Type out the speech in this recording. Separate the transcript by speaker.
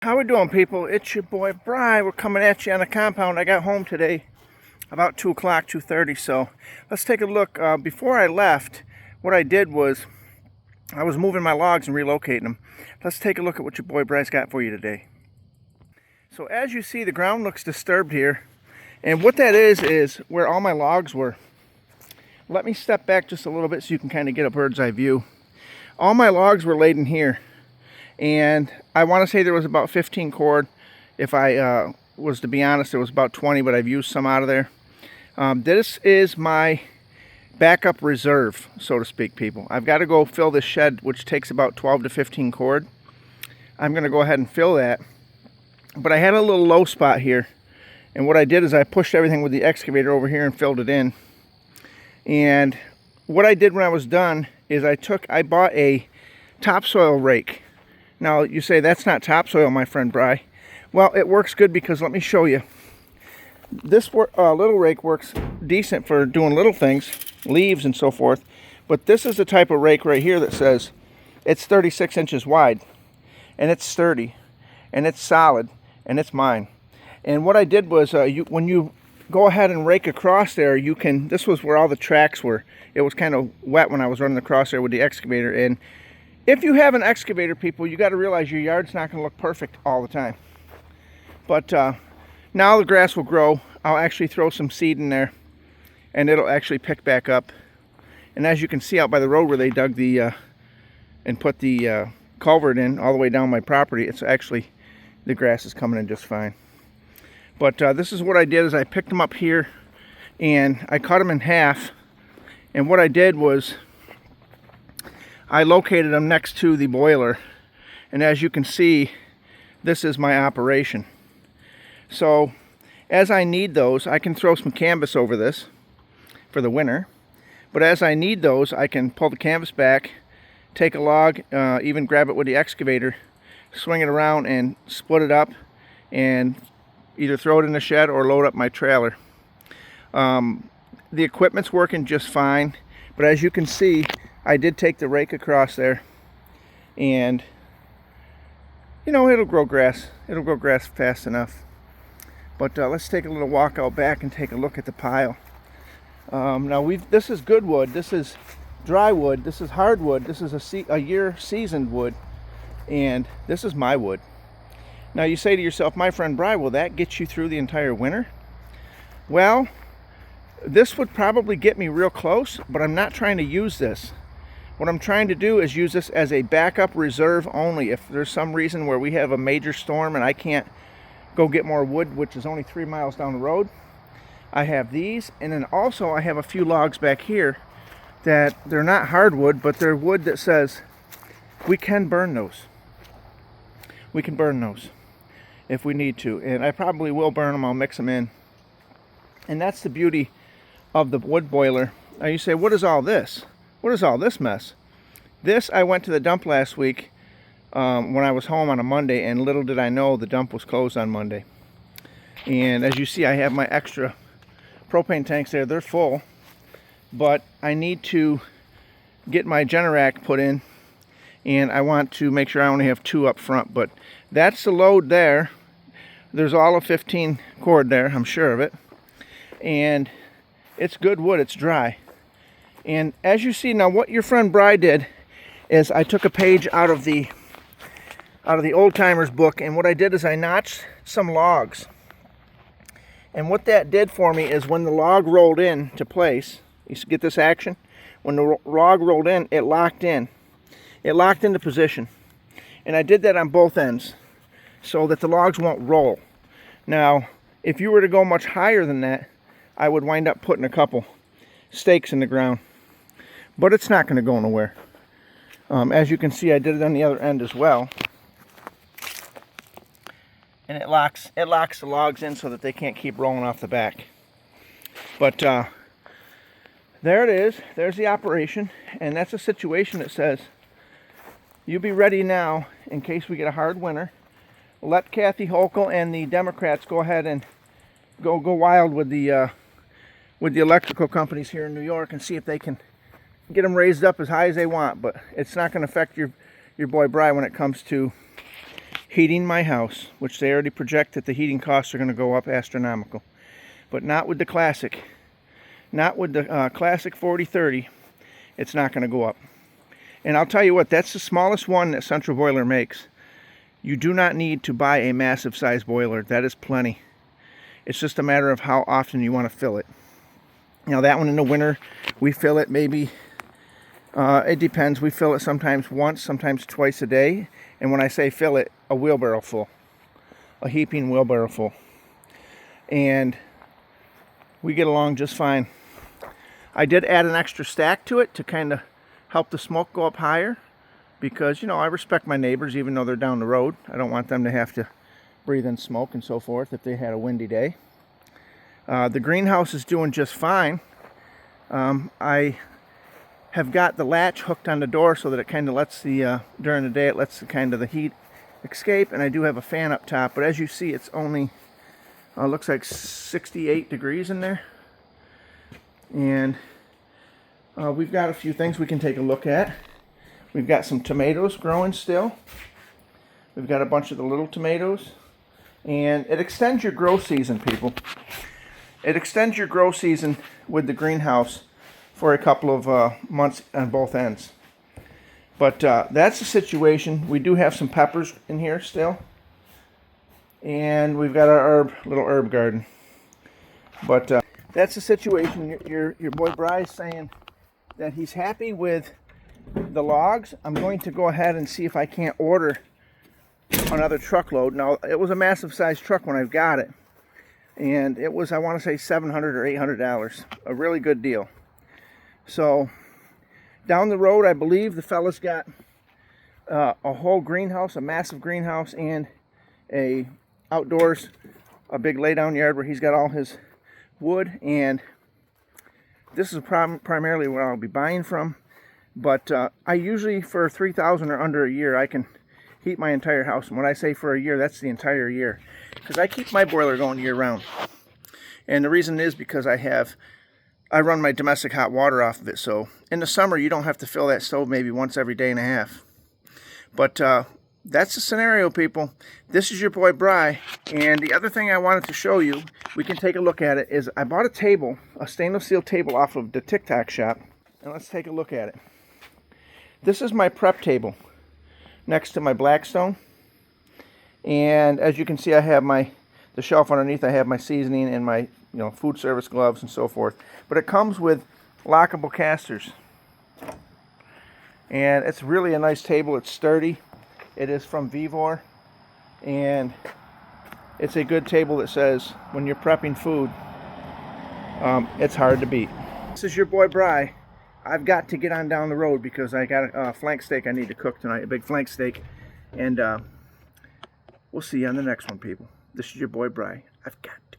Speaker 1: How we doing, people? It's your boy Bry. We're coming at you on the compound. I got home today about 2 o'clock, 2:30. So let's take a look. Before I left, what I did was I was moving my logs and relocating them. Let's take a look at what your boy Bry's got for you today. So as you see, the ground looks disturbed here. And what that is where all my logs were. Let me step back just a little bit so you can kind of get a bird's eye view. All my logs were laid in here. And I want to say there was about 15 cord. If I was to be honest, there was about 20, but I've used some out of there. This is my backup reserve, so to speak, people. I've got to go fill this shed, which takes about 12 to 15 cord. I'm going to go ahead and fill that. But I had a little low spot here. And what I did is I pushed everything with the excavator over here and filled it in. And what I did when I was done is I bought a topsoil rake. Now, you say, that's not topsoil, my friend Bry. Well, it works good because let me show you. This little rake works decent for doing little things, leaves and so forth. But this is the type of rake right here that says it's 36 inches wide. And it's sturdy. And it's solid. And it's mine. And what I did was, when you go ahead and rake across there, this was where all the tracks were. It was kind of wet when I was running across there with the excavator. And if you have an excavator, people, you got to realize your yard's not going to look perfect all the time. But now the grass will grow. I'll actually throw some seed in there, and it'll actually pick back up. And as you can see out by the road where they dug and put the culvert in all the way down my property, it's actually, the grass is coming in just fine. But this is what I did is I picked them up here, and I cut them in half. And what I did was I located them next to the boiler, and as you can see, this is my operation. So as I need those, I can throw some canvas over this for the winter, but as I need those, I can pull the canvas back, take a log, even grab it with the excavator, swing it around and split it up and either throw it in the shed or load up my trailer. The equipment's working just fine, but as you can see, I did take the rake across there, and you know, it'll grow grass. It'll grow grass fast enough. But let's take a little walk out back and take a look at the pile. Now this is good wood. This is dry wood. This is hardwood. This is a year seasoned wood, and this is my wood. Now you say to yourself, my friend Bry, will that get you through the entire winter? Well, this would probably get me real close, but I'm not trying to use this. What I'm trying to do is use this as a backup reserve only. If there's some reason where we have a major storm and I can't go get more wood, which is only 3 miles down the road, I have these. And then also I have a few logs back here that they're not hardwood, but they're wood that says we can burn those. We can burn those if we need to. And I probably will burn them. I'll mix them in. And that's the beauty of the wood boiler. Now you say, what is all this? What is all this mess? This, I went to the dump last week when I was home on a Monday, and little did I know the dump was closed on Monday. And as you see, I have my extra propane tanks there. They're full, but I need to get my Generac put in, and I want to make sure I only have 2 up front. But that's the load there. There's all of 15 cord there, I'm sure of it. And it's good wood, it's dry. And as you see now, what your friend Bry did is I took a page out of the old timers book, and what I did is I notched some logs. And what that did for me is when the log rolled in to place, you get this action? When the log rolled in, it locked in. It locked into position. And I did that on both ends so that the logs won't roll. Now, if you were to go much higher than that, I would wind up putting a couple stakes in the ground. But it's not going to go nowhere. As you can see, I did it on the other end as well. And it locks the logs in so that they can't keep rolling off the back. But there it is. There's the operation. And that's a situation that says, you be ready now in case we get a hard winter. Let Kathy Hochul and the Democrats go ahead and go wild with the electrical companies here in New York and see if they can get them raised up as high as they want. But it's not going to affect your boy Bry when it comes to heating my house, which they already project that the heating costs are going to go up astronomical. But not with the Classic. Not with the Classic 4030. It's not going to go up. And I'll tell you what, that's the smallest one that Central Boiler makes. You do not need to buy a massive size boiler. That is plenty. It's just a matter of how often you want to fill it. Now that one in the winter, we fill it maybe, it depends. We fill it sometimes once, sometimes twice a day. And when I say fill it, a wheelbarrow full. A heaping wheelbarrow full. And we get along just fine. I did add an extra stack to it to kind of help the smoke go up higher. Because, you know, I respect my neighbors even though they're down the road. I don't want them to have to breathe in smoke and so forth if they had a windy day. The greenhouse is doing just fine. I have got the latch hooked on the door so that it kind of lets the, during the day, it lets the kind of the heat escape. And I do have a fan up top, but as you see, it's only, looks like 68 degrees in there. And we've got a few things we can take a look at. We've got some tomatoes growing still. We've got a bunch of the little tomatoes. And it extends your grow season, people. It extends your grow season with the greenhouse for a couple of months on both ends. But that's the situation. We do have some peppers in here still. And we've got our little herb garden. But that's the situation. Your boy Bry's saying that he's happy with the logs. I'm going to go ahead and see if I can't order another truckload. Now, it was a massive size truck when I got it. And it was, I want to say, $700 or $800. A really good deal. So, down the road, I believe the fella's got a whole greenhouse, a massive greenhouse, and a outdoors, a big laydown yard where he's got all his wood. And this is primarily where I'll be buying from. But I usually, for $3,000 or under a year, I can heat my entire house. And when I say for a year, that's the entire year. Because I keep my boiler going year round. And the reason is because I run my domestic hot water off of it. So in the summer, you don't have to fill that stove maybe once every day and a half. But that's the scenario, people. This is your boy Bry. And the other thing I wanted to show you, we can take a look at it, is I bought a table, a stainless steel table off of the TikTok shop. And let's take a look at it. This is my prep table next to my Blackstone. And as you can see, I have the shelf underneath. I have my seasoning and my food service gloves and so forth. But it comes with lockable casters. And it's really a nice table. It's sturdy. It is from Vivor. And it's a good table that says when you're prepping food, it's hard to beat. This is your boy Bry. I've got to get on down the road because I got a flank steak I need to cook tonight, a big flank steak. And we'll see you on the next one, people. This is your boy Bry. I've got to